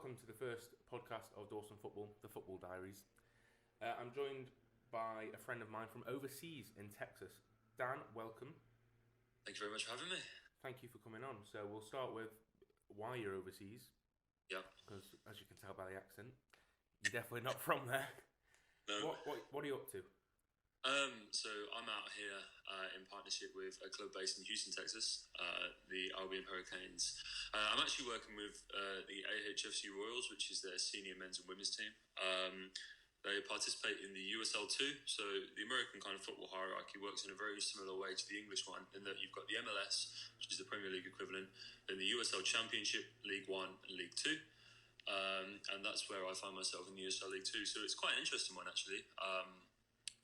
welcome to the first podcast of Dawson Football, the Football Diaries. I'm joined by a friend of mine from overseas in Texas. Dan, welcome. Thank you very much for having me. Thank you for coming on. So we'll start with why you're overseas. Yeah. Because as you can tell by the accent, you're definitely not from there. No. What are you up to? So I'm out here in partnership with a club based in Houston, Texas, the Albion Hurricanes. I'm actually working with the AHFC Royals, which is their senior men's and women's team. They participate in the USL 2, so the American kind of football hierarchy works in a very similar way to the English one, in that you've got the MLS, which is the Premier League equivalent, then the USL Championship, League 1 and League 2. And that's where I find myself in the USL League 2. So it's quite an interesting one, actually,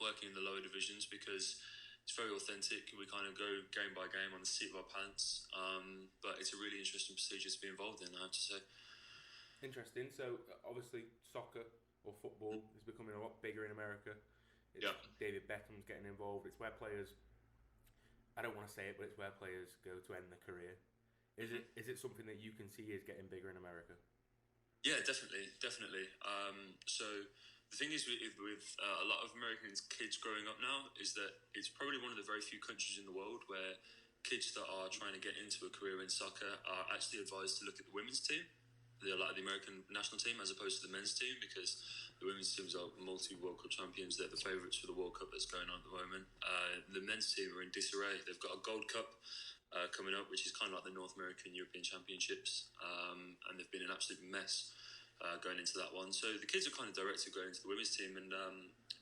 working in the lower divisions, because it's very authentic. We kind of go game by game on the seat of our pants. But it's a really interesting procedure to be involved in, I have to say. Interesting. So obviously soccer or football is becoming a lot bigger in America. David Beckham's getting involved. It's where players, I don't want to say it, but it's where players go to end their career. Is it something that you can see is getting bigger in America? Yeah, definitely. So the thing is with a lot of American kids growing up now is that it's probably one of the very few countries in the world where kids that are trying to get into a career in soccer are actually advised to look at the women's team. They're like the American national team as opposed to the men's team, because the women's teams are multi-World Cup champions. They're the favourites for the World Cup that's going on at the moment. The men's team are in disarray. They've got a Gold Cup coming up, which is kind of like the North American European Championships, and they've been an absolute mess going into that one. So the kids are kind of directed going into the women's team, and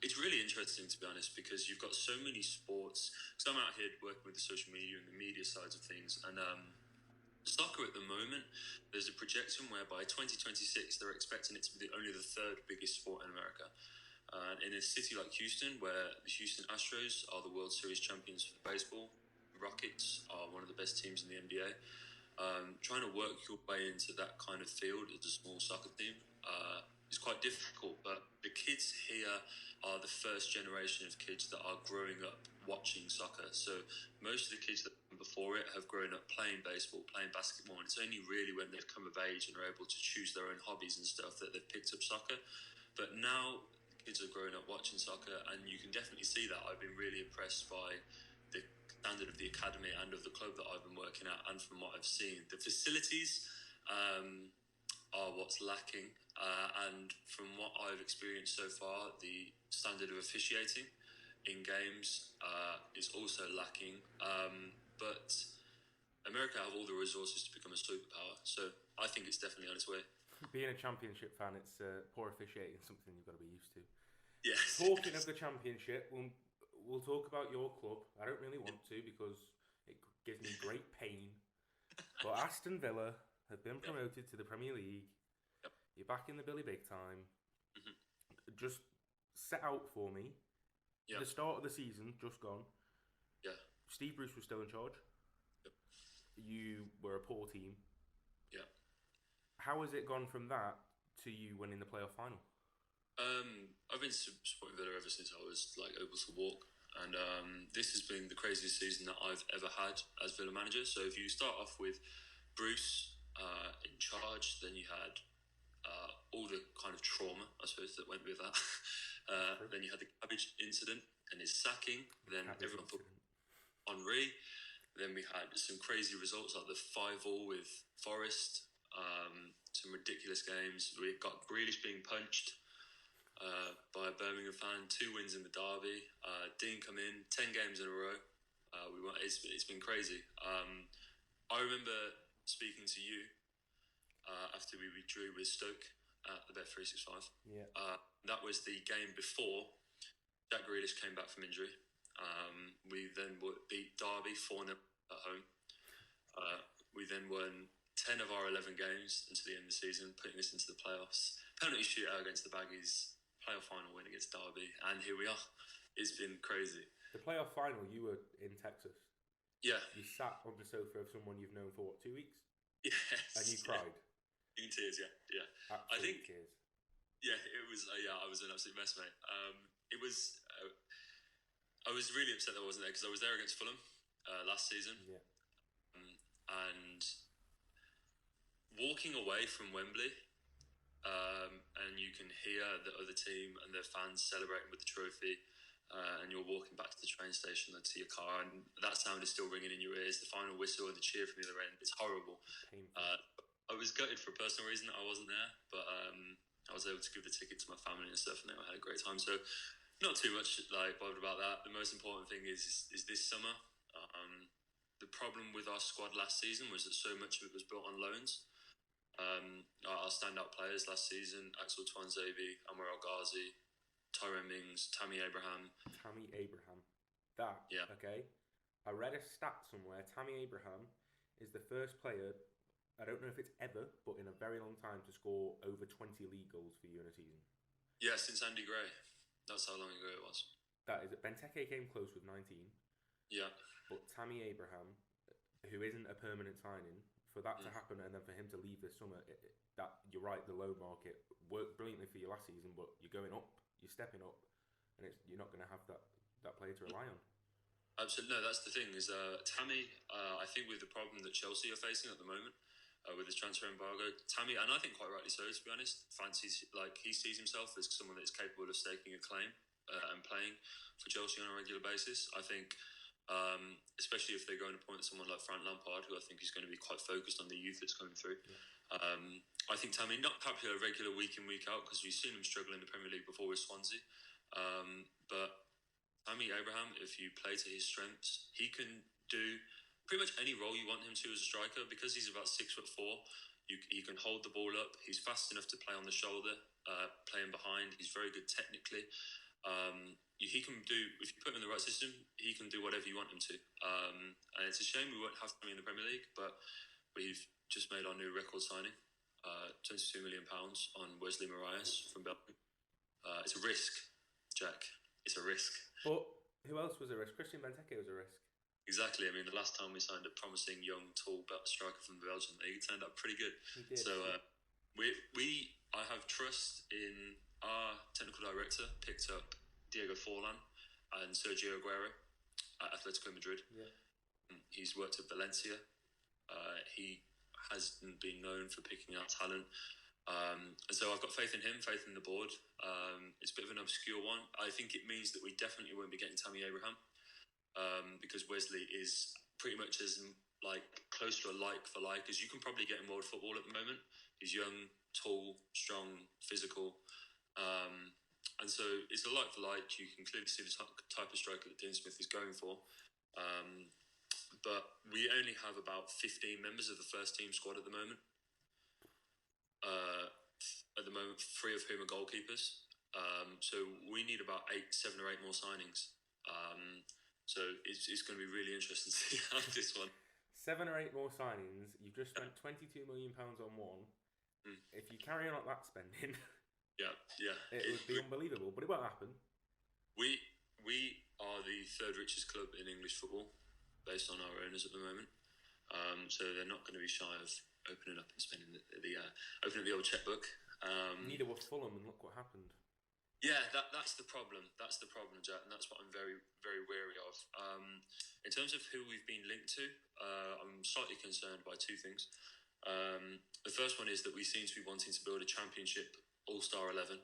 it's really interesting, to be honest, because you've got so many sports. Because I'm out here working with the social media and the media sides of things, and soccer at the moment, there's a projection where by 2026 they're expecting it to be only the third biggest sport in America. In a city like Houston, where the Houston Astros are the World Series champions for baseball, Rockets are one of the best teams in the NBA. Trying to work your way into that kind of field as a small soccer team is quite difficult, but the kids here are the first generation of kids that are growing up watching soccer. So most of the kids that come before it have grown up playing baseball, playing basketball, and it's only really when they've come of age and are able to choose their own hobbies and stuff that they've picked up soccer. But now kids are growing up watching soccer, and you can definitely see that. I've been really impressed by the standard of the academy and of the club that I've been working at, and from what I've seen, the facilities are what's lacking, and from what I've experienced so far, the standard of officiating in games is also lacking, but America have all the resources to become a superpower, so I think it's definitely on its way. Being a championship fan, it's poor officiating, something you've got to be used to. Yes. Talking of the championship, we'll talk about your club. I don't really want to, because it gives me great pain. But Aston Villa have been promoted to the Premier League. Yep. You're back in the Billy Big time. Mm-hmm. Just set out for me. Yep. The start of the season, just gone. Yeah. Steve Bruce was still in charge. Yep. You were a poor team. Yeah. How has it gone from that to you winning the playoff final? I've been supporting Villa ever since I was able to walk, and this has been the craziest season that I've ever had as Villa manager. So if you start off with Bruce in charge, then you had all the kind of trauma, I suppose, that went with that. Then you had the cabbage incident and his sacking. Then everyone put Henri. Then we had some crazy results like the 5-5 with Forest. Some ridiculous games. We got Grealish being punched by a Birmingham fan. 2 wins in the derby. Dean come in 10 games in a row. It's been crazy. I remember speaking to you after we withdrew with Stoke at the Bet365. Yeah. That was the game before Jack Grealish came back from injury. We then beat Derby 4-0 at home. We then won 10 of our 11 games into the end of the season, putting us into the playoffs. Penalty shootout against the Baggies, playoff final win against Derby, and here we are. It's been crazy. The playoff final, you were in Texas. Yeah. You sat on the sofa of someone you've known for, 2 weeks? Yes. And you cried? In tears, yeah. Absolute I think tears. Yeah, it was. I was an absolute mess, mate. It was. I was really upset that I wasn't there, because I was there against Fulham last season. Yeah. And walking away from Wembley and you can hear the other team and their fans celebrating with the trophy. And you're walking back to the train station or to your car, and that sound is still ringing in your ears. The final whistle and the cheer from the other end, it's horrible. I was gutted for a personal reason that I wasn't there, but I was able to give the ticket to my family and stuff, and they all had a great time. So not too much bothered about that. The most important thing is this summer. The problem with our squad last season was that so much of it was built on loans. Our standout players last season: Axel Tuanzebe, Anwar El Ghazi, Tyrone Mings, Tammy Abraham. Okay. I read a stat somewhere. Tammy Abraham is the first player, I don't know if it's ever, but in a very long time, to score over 20 league goals for you in a season. Yeah, since Andy Gray. That's how long ago it was. That is it. Benteke came close with 19. Yeah. But Tammy Abraham, who isn't a permanent signing, for that to happen and then for him to leave this summer, that you're right, the loan market worked brilliantly for you last season, but you're going up. You're stepping up, and you're not going to have that player to rely on. Absolutely, no. That's the thing. Is Tammy? I think with the problem that Chelsea are facing at the moment with this transfer embargo, Tammy, and I think quite rightly so, to be honest, fancies he sees himself as someone that is capable of staking a claim and playing for Chelsea on a regular basis. I think, especially if they're going to appoint someone like Frank Lampard, who I think is going to be quite focused on the youth that's coming through. Yeah. I think Tammy, not perhaps a regular week in, week out, because we've seen him struggle in the Premier League before with Swansea. But Tammy Abraham, if you play to his strengths, he can do pretty much any role you want him to as a striker, because he's about 6'4". He can hold the ball up. He's fast enough to play on the shoulder, playing behind. He's very good technically. He can do, if you put him in the right system, he can do whatever you want him to. And it's a shame we won't have him in the Premier League, but we've just made our new record signing. £22 million on Wesley Moraes from Belgium. It's a risk, Jack. It's a risk. But who else was a risk? Christian Benteke was a risk. Exactly. I mean, the last time we signed a promising young, tall striker from the Belgian league, it turned out pretty good. He did. So I have trust in our technical director. Picked up Diego Forlan and Sergio Aguero at Atletico Madrid. Yeah. He's worked at Valencia. He hasn't been known for picking out talent. And so I've got faith in him, faith in the board. It's a bit of an obscure one. I think it means that we definitely won't be getting Tammy Abraham, because Wesley is pretty much as close to a like for like as you can probably get in world football at the moment. He's young, tall, strong, physical. And so it's a like for like. You can clearly see the type of striker that Dean Smith is going for. But we only have about 15 members of the first team squad at the moment. At the moment, 3 of whom are goalkeepers. So we need about 7 or 8 more signings. So it's going to be really interesting to see how this one. 7 or 8 more signings. You've just spent £22 million on one. If you carry on like that spending, yeah, it would be unbelievable. But it won't happen. We are the 3rd richest club in English football, based on our owners at the moment. So they're not going to be shy of opening up and spending opening the old checkbook. Neither was Fulham, and look what happened. Yeah, that's the problem. That's the problem, Jack, and that's what I'm very, very wary of. In terms of who we've been linked to, I'm slightly concerned by 2 things. The first one is that we seem to be wanting to build a championship all-star 11.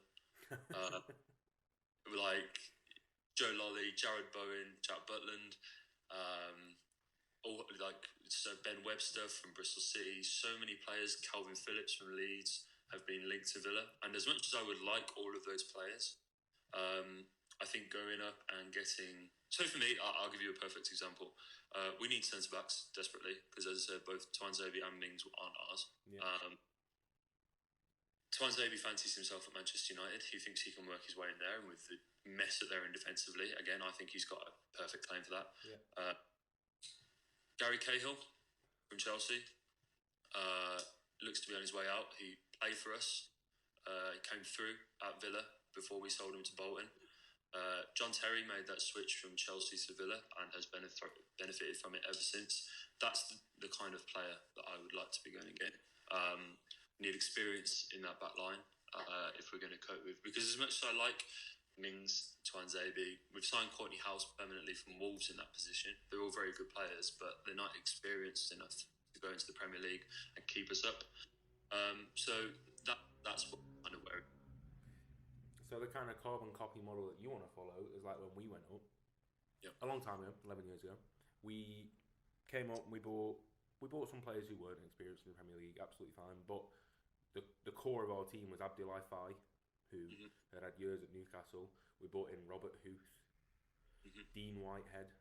Like Joe Lolly, Jared Bowen, Jack Butland, Ben Webster from Bristol City. So many players, Calvin Phillips from Leeds, have been linked to Villa. And as much as I would like all of those players, I think going up and getting... So for me, I'll give you a perfect example. We need centre-backs desperately, because as I said, both Tuanzebe and Mings aren't ours. Yeah. Tuanzebe fancies himself at Manchester United. He thinks he can work his way in there, and with the mess that they're in defensively, again, I think he's got a perfect claim for that. Yeah. Gary Cahill from Chelsea looks to be on his way out. He played for us. He came through at Villa before we sold him to Bolton. John Terry made that switch from Chelsea to Villa and has benefited from it ever since. That's the kind of player that I would like to be going to get. We need experience in that back line if we're going to cope with. Because as much as I like Mings, Tuanzebe, we've signed Courtney House permanently from Wolves in that position. They're all very good players, but they're not experienced enough to go into the Premier League and keep us up. So that's what kind of where. So the kind of carbon copy model that you want to follow is like when we went up, a long time ago, 11 years ago. We came up and we bought some players who weren't experienced in the Premier League, absolutely fine. But the core of our team was Abdoulaye Faye, who had years at Newcastle. We brought in Robert Huth, Dean Whitehead.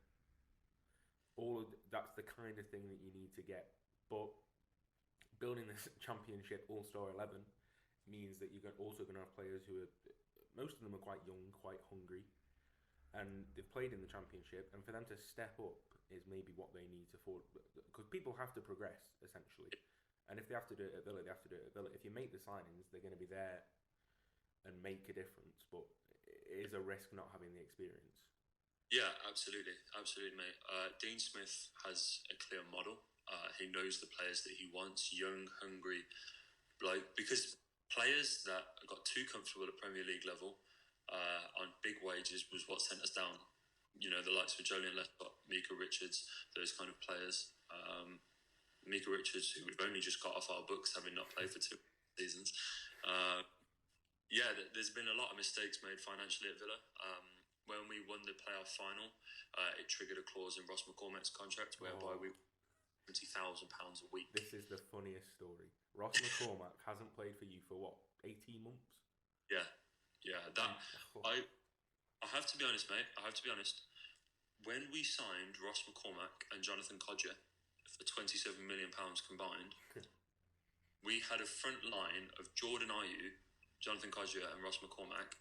That's the kind of thing that you need to get. But building this Championship All-Star 11 means that you're also going to have players who are, most of them are quite young, quite hungry, and they've played in the Championship, and for them to step up is maybe what they need to afford, because people have to progress, essentially. And if they have to do it at Villa, they have to do it at Villa. If you make the signings, they're going to be there and make a difference, but it is a risk not having the experience. Yeah, absolutely, mate. Dean Smith has a clear model. He knows the players that he wants, young, hungry, because players that got too comfortable at Premier League level on big wages was what sent us down. You know, the likes of Jolien Lescott, Mika Richards, those kind of players. Mika Richards, who we've only just got off our books, having not played for 2 seasons. There's been a lot of mistakes made financially at Villa. When we won the playoff final, it triggered a clause in Ross McCormack's contract whereby we £20,000 a week. This is the funniest story. Ross McCormack hasn't played for you for what, 18 months? Yeah. I have to be honest, mate. When we signed Ross McCormack and Jonathan Kodjia for £27 million combined, we had a front line of Jordan Ayew, Jonathan Kodjia, and Ross McCormack.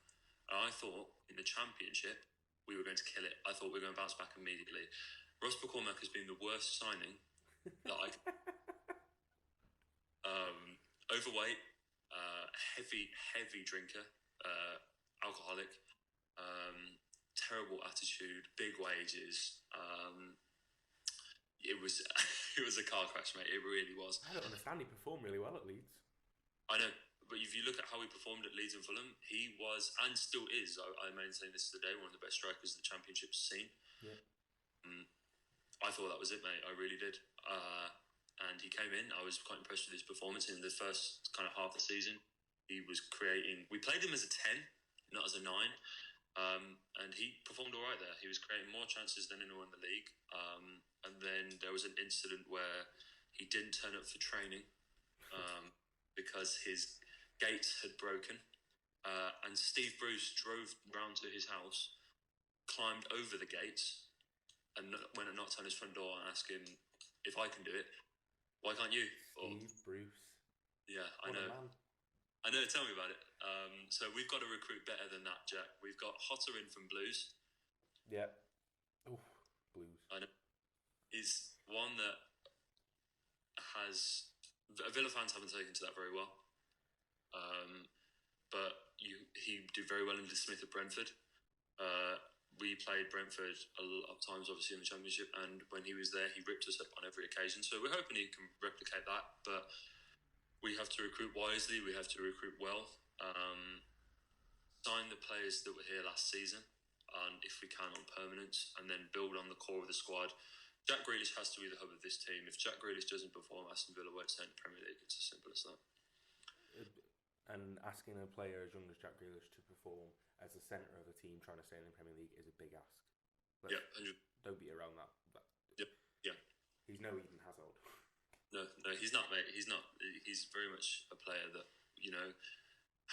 And I thought in the Championship we were going to kill it. I thought we were going to bounce back immediately. Ross McCormack has been the worst signing that I. Overweight, heavy drinker, alcoholic, terrible attitude, big wages. It was a car crash, mate. It really was. I don't understand. He performed really well at Leeds. I know, but if you look at how he performed at Leeds and Fulham, he was and still is. I maintain this today, one of the best strikers the Championship's seen. Yeah. I thought that was it, mate. I really did. And he came in. I was quite impressed with his performance in the first kind of half of the season. He was creating. We played him as a 10, not as a 9. And he performed all right there. He was creating more chances than anyone in the league. And then there was an incident where he didn't turn up for training because his gates had broken. And Steve Bruce drove round to his house, climbed over the gates, and went and knocked on his front door and asked him, if I can do it, why can't you? Steve Bruce. Yeah, I know. I know, tell me about it. So we've got to recruit better than that, Jack. We've got Hotter in from Blues. Yeah. Oh, Blues. I know. He's one that has... Villa fans haven't taken to that very well. But he did very well in the Smith at Brentford. We played Brentford a lot of times, obviously, in the Championship, and when he was there, he ripped us up on every occasion. So we're hoping he can replicate that, but we have to recruit wisely, we have to recruit well, sign the players that were here last season, and if we can, on permanence, and then build on the core of the squad. Jack Grealish has to be the hub of this team. If Jack Grealish doesn't perform, Aston Villa won't stay in the Premier League. It's as simple as that. And asking a player as young as Jack Grealish to perform as the centre of a team trying to stay in the Premier League is a big ask. Don't be around that. Yeah. He's no Eden Hazard. No, he's not, mate. He's not. He's very much a player that, you know,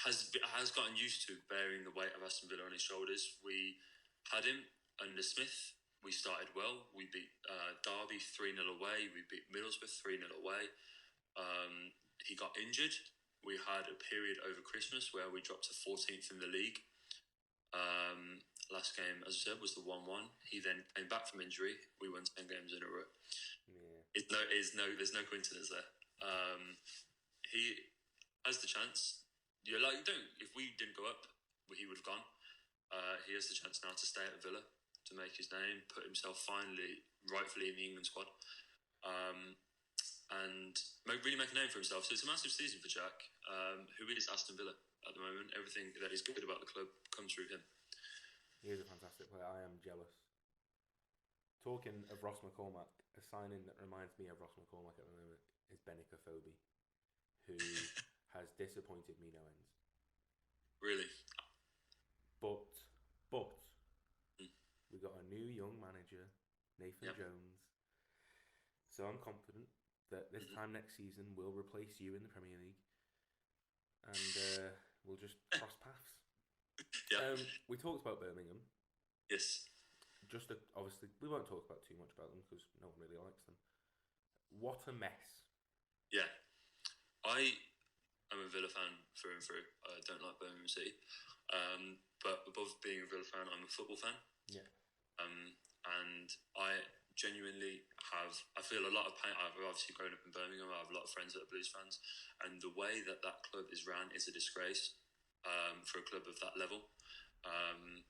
has gotten used to bearing the weight of Aston Villa on his shoulders. We had him under Smith. We started well. We beat Derby 3-0 away. We beat Middlesbrough 3-0 away. He got injured. We had a period over Christmas where we dropped to 14th in the league. Last game, as I said, was the 1-1. He then came back from injury. We won 10 games in a row. Yeah. There's no coincidence there. He has the chance. If we didn't go up, he would have gone. He has the chance now to stay at Villa, to make his name, put himself rightfully in the England squad, and really make a name for himself. So it's a massive season for Jack, who is Aston Villa at the moment. Everything that is good about the club comes through him. He is a fantastic player. I am jealous. Talking of Ross McCormack, a signing that reminds me of Ross McCormack at the moment is Benica Phobie, who has disappointed me no end. Really? But we got a new young manager, Nathan Jones. So I'm confident that this time next season we'll replace you in the Premier League, and we'll just cross paths. We talked about Birmingham. Yes. Obviously, we won't talk about too much about them because no one really likes them. What a mess. Yeah. I am a Villa fan through and through. I don't like Birmingham City. But above being a Villa fan, I'm a football fan. Yeah. And I genuinely I feel a lot of pain. I've obviously grown up in Birmingham. I have a lot of friends that are Blues fans. And the way that club is ran is a disgrace for a club of that level.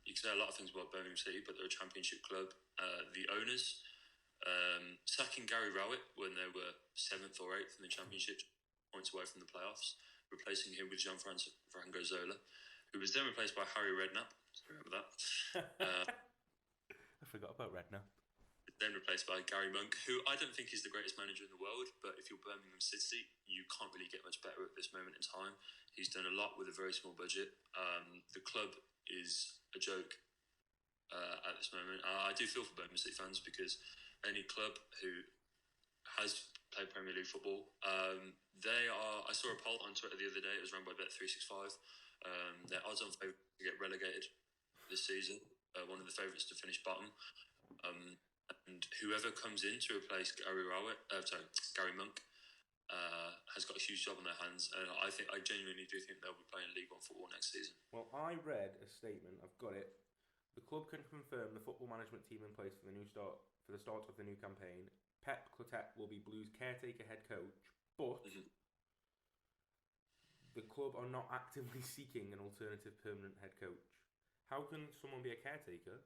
You can say a lot of things about Birmingham City, but they're a championship club. The owners sacking Gary Rowett when they were 7th or 8th in the championship, points away from the playoffs, replacing him with Gianfranco Zola, who was then replaced by Harry Redknapp. Remember that? I forgot about Redknapp. Then replaced by Gary Monk, who I don't think is the greatest manager in the world, but if you're Birmingham City, you can't really get much better at this moment in time. He's done a lot with a very small budget. The club is a joke at this moment. I do feel for Birmingham City fans because any club who has played Premier League football, I saw a poll on Twitter the other day. It was run by Bet365. They're odds on favourite to get relegated this season. One of the favourites to finish bottom. And whoever comes in to replace Gary Monk, has got a huge job on their hands. And I genuinely do think they'll be playing League One football next season. Well, I read a statement. I've got it. The club can confirm the football management team in place for the start of the new campaign. Pep Clotet will be Blues caretaker head coach, but the club are not actively seeking an alternative permanent head coach. How can someone be a caretaker,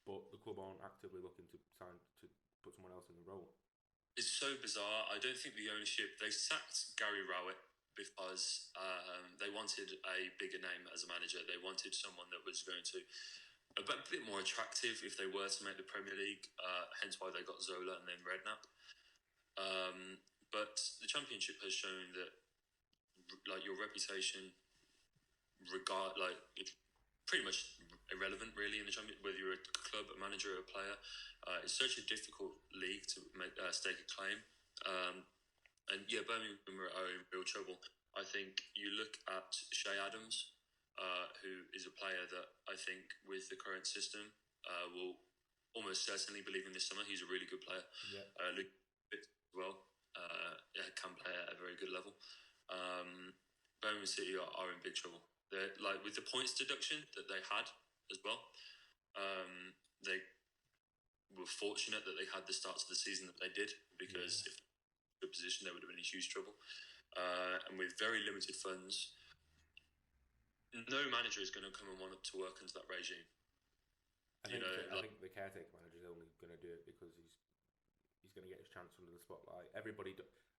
but the club aren't actively looking to put someone else in the role? It's so bizarre. I don't think the ownership... They sacked Gary Rowett because they wanted a bigger name as a manager. They wanted someone that was going to... a bit more attractive if they were to make the Premier League, hence why they got Zola and then Redknapp. But the Championship has shown that your reputation, it's pretty much irrelevant really in the Championship, whether you're a club, a manager, or a player. It's such a difficult league to stake a claim. And Birmingham are in real trouble. I think you look at Shea Adams, who is a player that I think with the current system will almost certainly believe in this summer. He's a really good player. Yeah. Luke as well can play at a very good level. Birmingham City are in big trouble. They're with the points deduction that they had as well. They were fortunate that they had the starts of the season that they did, because if they were in a position, they would have been in huge trouble. And with very limited funds, no manager is going to come and want to work under that regime. I think the caretaker manager is only going to do it because he's going to get his chance under the spotlight.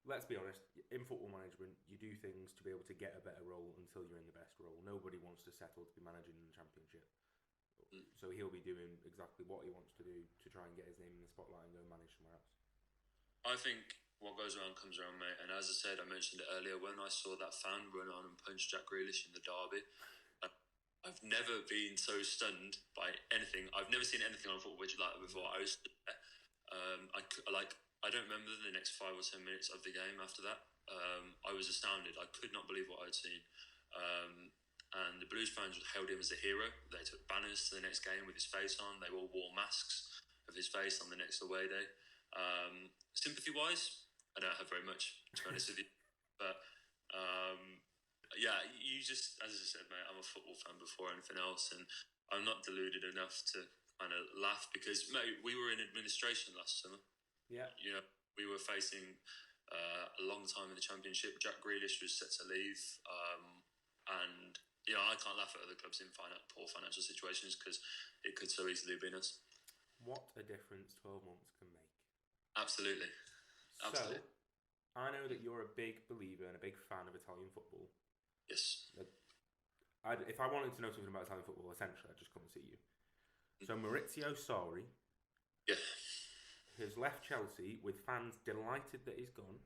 Let's be honest, in football management, you do things to be able to get a better role until you're in the best role. Nobody wants to settle to be managing in the Championship. So he'll be doing exactly what he wants to do to try and get his name in the spotlight and go and manage somewhere else. I think what goes around comes around, mate. And as I said, I mentioned it earlier, when I saw that fan run on and punch Jack Grealish in the derby, I've never been so stunned by anything. I've never seen anything on football which like that before. I was there. I don't remember the next 5 or 10 minutes of the game after that. I was astounded. I could not believe what I'd seen. And the Blues fans hailed him as a hero. They took banners to the next game with his face on. They all wore masks of his face on the next away day. Sympathy-wise, I don't have very much, to be honest with you. But you just, as I said, mate, I'm a football fan before anything else, and I'm not deluded enough to kind of laugh because, mate, we were in administration last summer. Yeah. We were facing a long time in the Championship. Jack Grealish was set to leave, and I can't laugh at other clubs in poor financial situations because it could so easily have been us. What a difference 12 months can make. Absolutely. So, I know that you're a big believer and a big fan of Italian football. Yes. If I wanted to know something about Italian football, essentially, I'd just come and see you. So Maurizio Sarri has left Chelsea with fans delighted that he's gone,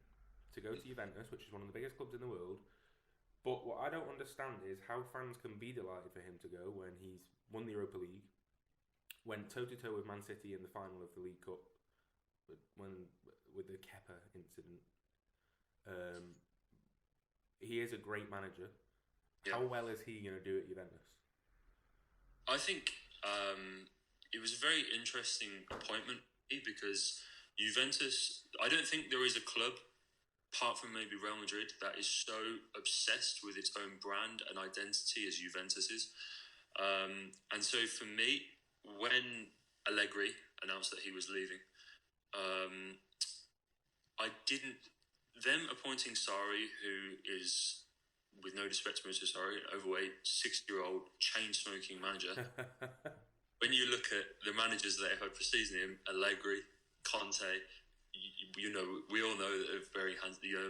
to go to Juventus, which is one of the biggest clubs in the world. But what I don't understand is how fans can be delighted for him to go when he's won the Europa League, went toe-to-toe with Man City in the final of the League Cup, with the Kepa incident. He is a great manager. Yeah. How well is he going to do at Juventus? I think it was a very interesting appointment because Juventus, I don't think there is a club, apart from maybe Real Madrid, that is so obsessed with its own brand and identity as Juventus is. And so for me, when Allegri announced that he was leaving, them appointing Sarri, who is, with no disrespect to Maurizio Sarri, an overweight 60-year-old chain-smoking manager. When you look at the managers that have had preceding him, Allegri, Conte, we all know that they're very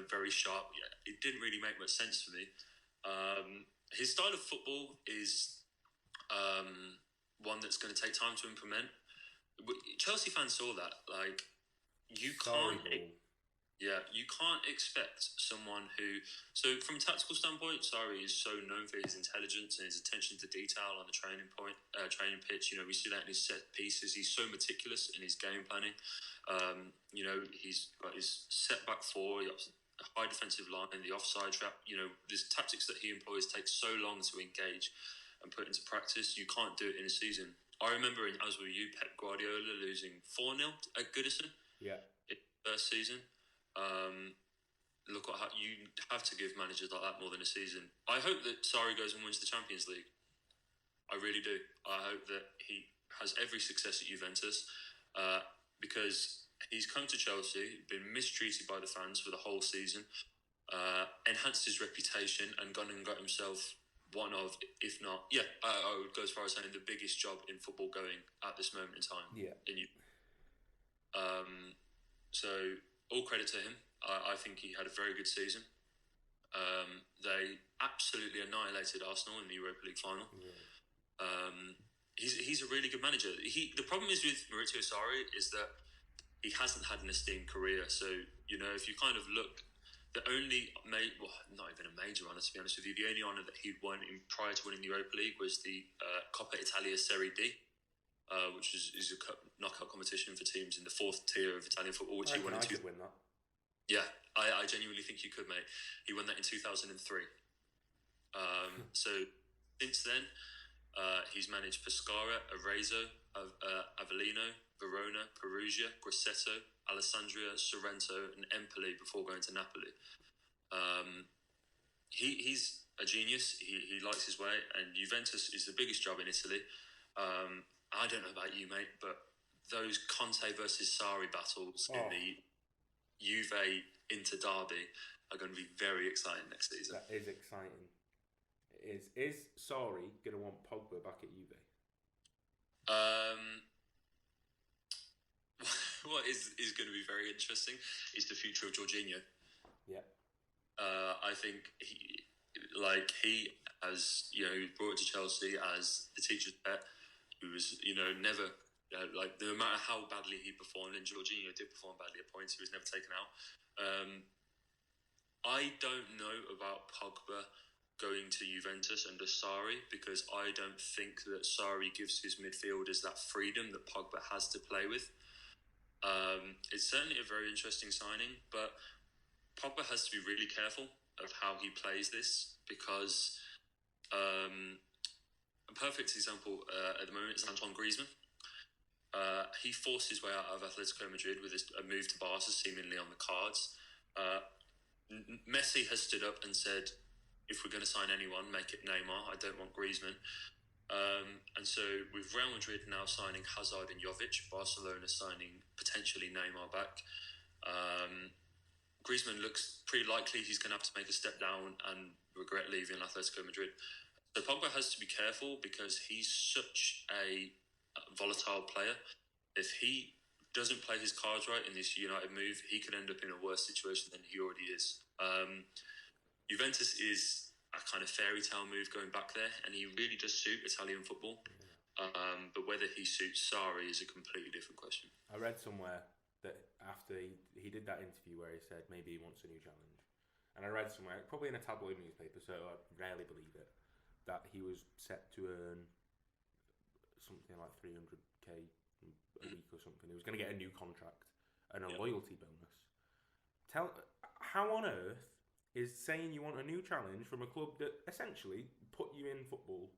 very sharp. Yeah, it didn't really make much sense for me. His style of football is one that's going to take time to implement. Chelsea fans saw that. Like, you can't expect someone who... So from a tactical standpoint, Sarri is so known for his intelligence and his attention to detail on the training pitch. We see that in his set pieces. He's so meticulous in his game planning. He's got his set back four, a high defensive line, the offside trap. These tactics that he employs take so long to engage and put into practice. You can't do it in a season. I remember, as were you, Pep Guardiola losing 4-0 at Goodison. Yeah. In the first season. Look what you have to give managers like that more than a season. I hope that Sarri goes and wins the Champions League. I really do. I hope that he has every success at Juventus because he's come to Chelsea, been mistreated by the fans for the whole season, enhanced his reputation and gone and got himself one of, if not, I would go as far as saying the biggest job in football going at this moment in time. Yeah. So all credit to him. I think he had a very good season. They absolutely annihilated Arsenal in the Europa League final. Yeah. He's a really good manager. The problem is with Maurizio Sarri is that he hasn't had an esteemed career. So, if you kind of look, the only not even a major honour, to be honest with you, the only honour that he'd won prior to winning the Europa League was the Coppa Italia Serie D, which is a knockout competition for teams in the fourth tier of Italian football, which he won in could win that. Yeah, I genuinely think you could, mate. He won that in 2003. So since then, he's managed Pescara, Arezzo, Avellino, Verona, Perugia, Grosseto, Alessandria, Sorrento, and Empoli before going to Napoli. He's a genius. He likes his way, and Juventus is the biggest job in Italy. I don't know about you, mate, but those Conte versus Sarri battles in the Juve Inter derby are going to be very exciting next season. That is exciting. It is. Is Sarri going to want Pogba back at Juve? What is going to be very interesting is the future of Jorginho. Yeah. I think he has, brought to Chelsea as the teacher's pet, who was, never, no matter how badly he performed, and Jorginho did perform badly at points, he was never taken out. I don't know about Pogba going to Juventus under Sarri, because I don't think that Sarri gives his midfielders that freedom that Pogba has to play with. It's certainly a very interesting signing, but Pogba has to be really careful of how he plays this, because a perfect example at the moment is Antoine Griezmann. He forced his way out of Atletico Madrid with a move to Barca seemingly on the cards. Messi has stood up and said, if we're going to sign anyone, make it Neymar. I don't want Griezmann. And so with Real Madrid now signing Hazard and Jovic, Barcelona signing potentially Neymar back, Griezmann looks pretty likely he's going to have to make a step down and regret leaving Atletico Madrid. So Pogba has to be careful because he's such a volatile player. If he doesn't play his cards right in this United move, he could end up in a worse situation than he already is. Juventus is a kind of fairy tale move going back there, and he really does suit Italian football. But whether he suits Sarri is a completely different question. I read somewhere that after he did that interview where he said maybe he wants a new challenge, and I read somewhere, probably in a tabloid newspaper, so I rarely believe it, that he was set to earn something like 300k a week or something. He was going to get a new contract and a loyalty bonus. How on earth is saying you want a new challenge from a club that essentially put you in football?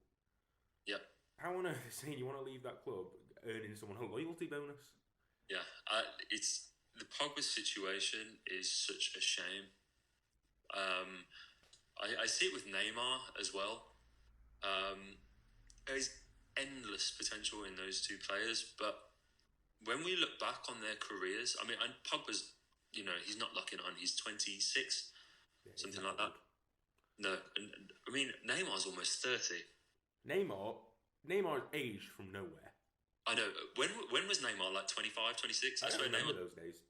Yeah. How on earth is saying you want to leave that club earning someone a loyalty bonus? Yeah, it's the Pogba situation is such a shame. I see it with Neymar as well. There's endless potential in those two players, but when we look back on their careers, I mean, and Pogba's, he's not locking on. He's 26, something like that. No, and I mean, Neymar's almost 30. Neymar's aged from nowhere. I know. When was Neymar, like 25, 26? I don't remember those days.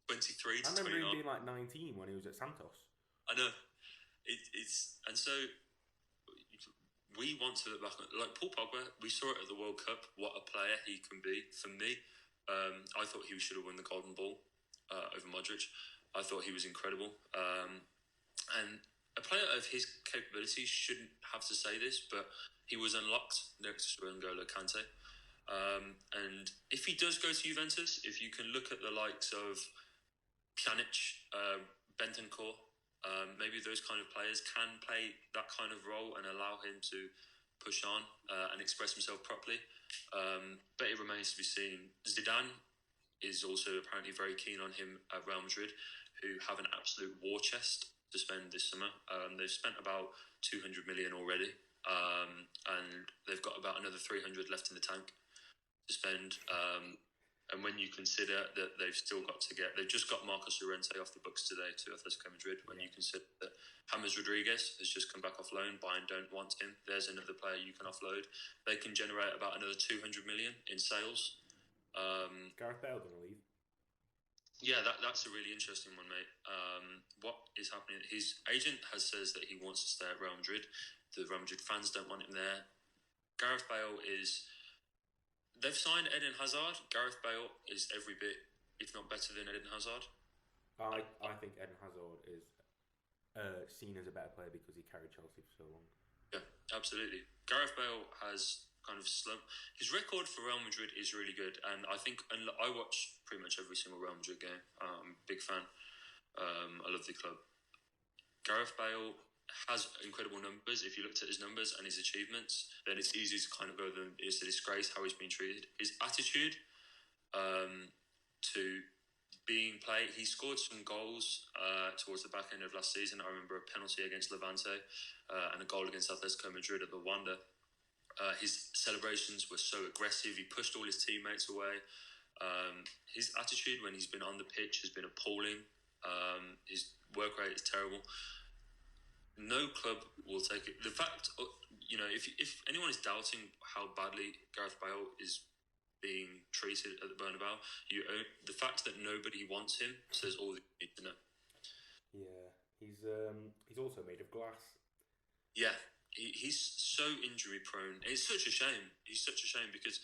23 to 29. I remember him being like 19 when he was at Santos. I know. And so we want to look back on, like Paul Pogba, we saw it at the World Cup, what a player he can be. For me, I thought he should have won the Golden Ball over Modric. I thought he was incredible. And a player of his capabilities shouldn't have to say this, but he was unlocked next to N'Golo Kante. And if he does go to Juventus, if you can look at the likes of Pjanic, Bentancur, maybe those kind of players can play that kind of role and allow him to push on and express himself properly. But it remains to be seen. Zidane is also apparently very keen on him at Real Madrid, who have an absolute war chest to spend this summer. They've spent about 200 million already, and they've got about another 300 left in the tank to spend. And when you consider that they've just got Marcos Llorente off the books today to Atletico Madrid. When you consider that James Rodriguez has just come back off loan, Bayern don't want him. There's another player you can offload. They can generate about another 200 million in sales. Gareth Bale going to leave? Yeah, that's a really interesting one, mate. What is happening? His agent says that he wants to stay at Real Madrid. The Real Madrid fans don't want him there. Gareth Bale is... They've signed Eden Hazard. Gareth Bale is every bit, if not better than Eden Hazard. I think Eden Hazard is seen as a better player because he carried Chelsea for so long. Yeah, absolutely. Gareth Bale has kind of slumped. His record for Real Madrid is really good, and I think, and I watch pretty much every single Real Madrid game. I'm a big fan. I love the club. Gareth Bale has incredible numbers. If you looked at his numbers and his achievements, then it's easy to kind of go, it's a disgrace how he's been treated. His attitude to being played, he scored some goals towards the back end of last season. I remember a penalty against Levante and a goal against Atletico Madrid at the Wanda. His celebrations were so aggressive. He pushed all his teammates away. His attitude when he's been on the pitch has been appalling. His work rate is terrible. No club will take it. The fact, if anyone is doubting how badly Gareth Bale is being treated at the Bernabeu, the fact that nobody wants him says all that you need to know. Yeah, he's also made of glass. Yeah, he's so injury prone. It's such a shame. He's such a shame because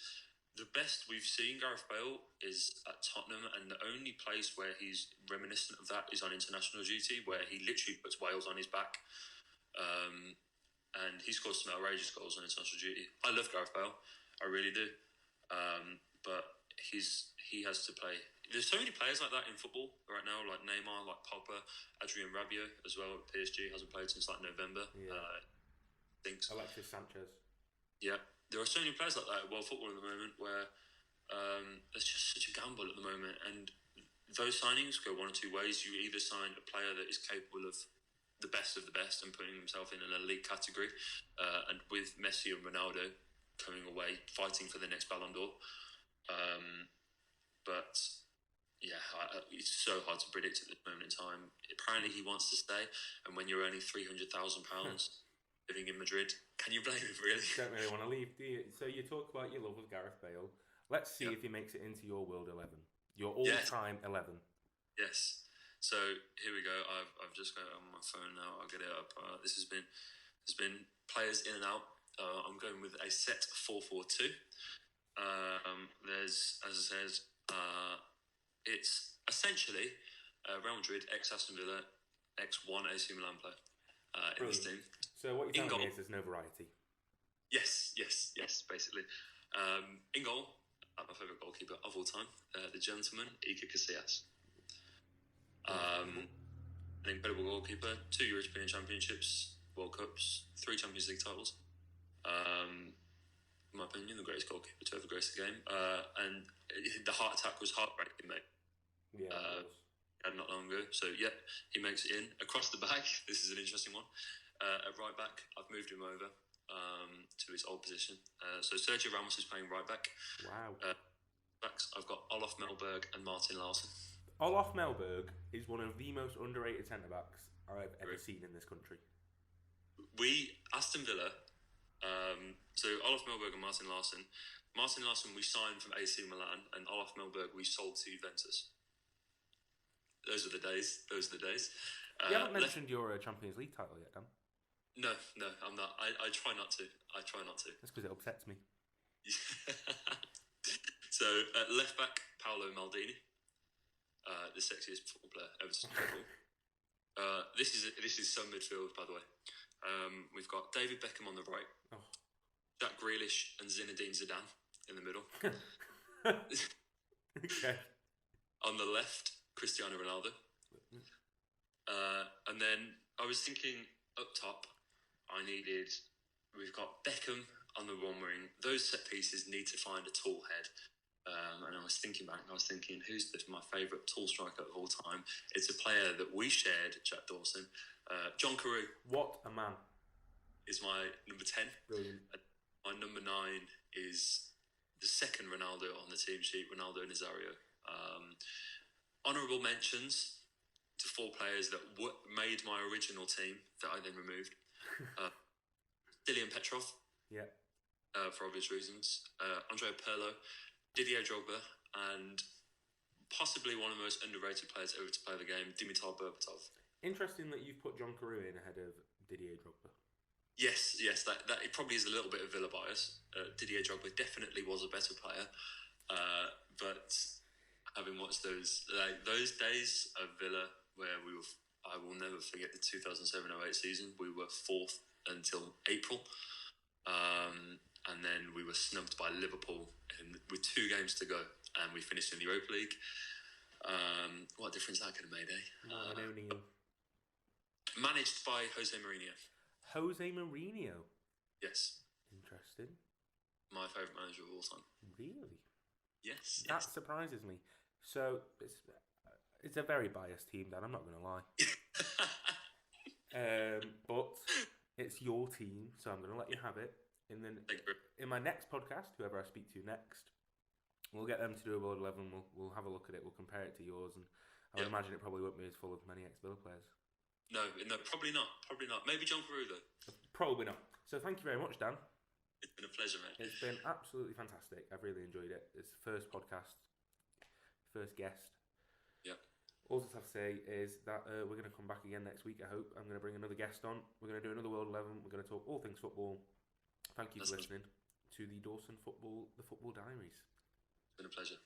the best we've seen Gareth Bale is at Tottenham, and the only place where he's reminiscent of that is on international duty, where he literally puts Wales on his back. And he scores some outrageous goals on international duty. I love Gareth Bale, I really do. But he has to play. There's so many players like that in football right now, like Neymar, like Pogba, Adrien Rabiot as well. PSG hasn't played since like November. Yeah. Alexis Sanchez. Yeah, there are so many players like that in world football at the moment where it's just such a gamble at the moment. And those signings go one or two ways. You either sign a player that is capable of the best and putting himself in an elite category, and with Messi and Ronaldo coming away fighting for the next Ballon d'Or. But yeah, it's so hard to predict at this moment in time. Apparently he wants to stay, and when you're earning £300,000 living in Madrid, can you blame him, really? Don't really want to leave, do you? So you talk about your love of Gareth Bale. Let's see if he makes it into your world 11. Your all-time 11. Yes. So here we go. I've just got it on my phone now. I'll get it up. There's been players in and out. I'm going with a set 4-4-2. There's, as I said, It's essentially Real Madrid, ex-Aston Villa, ex-1 AC Milan player in this team. So what you're telling me is there's no variety? Yes, basically. In goal, my favourite goalkeeper of all time, the gentleman, Iker Casillas. An incredible goalkeeper, 2 European Championships, World Cups, 3 Champions League titles. In my opinion, the greatest goalkeeper to ever grace the game. And the heart attack was heartbreaking, mate. Yeah, not long ago. So, he makes it in. Across the back, this is an interesting one. At right back, I've moved him over to his old position. So Sergio Ramos is playing right back. Wow. Backs, I've got Olof Mellberg and Martin Larsson. Olof Mellberg is one of the most underrated centre-backs I've ever seen in this country. Aston Villa, so Olof Mellberg and Martin Larsson. Martin Larsson we signed from AC Milan, and Olof Mellberg we sold to Juventus. Those are the days. You haven't mentioned your Champions League title yet, Dan. No, I'm not. I try not to. That's because it upsets me. So, left back, Paolo Maldini. The sexiest football player ever to football. This is some midfield, by the way. We've got David Beckham on the right, Jack Grealish and Zinedine Zidane in the middle. Okay. On the left, Cristiano Ronaldo. And then I was thinking up top, we've got Beckham on the one wing. Those set pieces need to find a tall head. And I was thinking, who's my favourite tall striker of all time? It's a player that we shared, Jack Dawson. John Carew. What a man. Is my number 10. Brilliant. My number 9 is the second Ronaldo on the team sheet, Ronaldo Nazario. Honourable mentions to 4 players that made my original team that I then removed. Dilian Petrov. Yeah. For obvious reasons. Andrea Pirlo, Didier Drogba, and possibly one of the most underrated players ever to play the game, Dimitar Berbatov. Interesting that you've put John Carew in ahead of Didier Drogba. Yes, that it probably is a little bit of Villa bias. Didier Drogba definitely was a better player, but having watched those days of Villa where I will never forget the 2007-08 season. We were 4th until April. And then we were snubbed by Liverpool with 2 games to go, and we finished in the Europa League. What difference that could have made, eh? I don't know. Managed by Jose Mourinho. Jose Mourinho? Yes. Interesting. My favourite manager of all time. Really? Yes. That surprises me. So, it's a very biased team, Dan, I'm not going to lie. But it's your team, so I'm going to let you have it. And then in my next podcast, whoever I speak to next, we'll get them to do a World 11. We'll have a look at it. We'll compare it to yours, and I would imagine it probably won't be as full of many ex-Villa players. No, probably not. Maybe John Carew though. Probably not. So thank you very much, Dan. It's been a pleasure, mate. It's been absolutely fantastic. I've really enjoyed it. It's the first podcast, first guest. Yeah. All I have to say is that we're going to come back again next week, I hope. I'm going to bring another guest on. We're going to do another World 11. We're going to talk all things football. Thank you for listening to the Dawson Football, the Football Diaries. It's been a pleasure.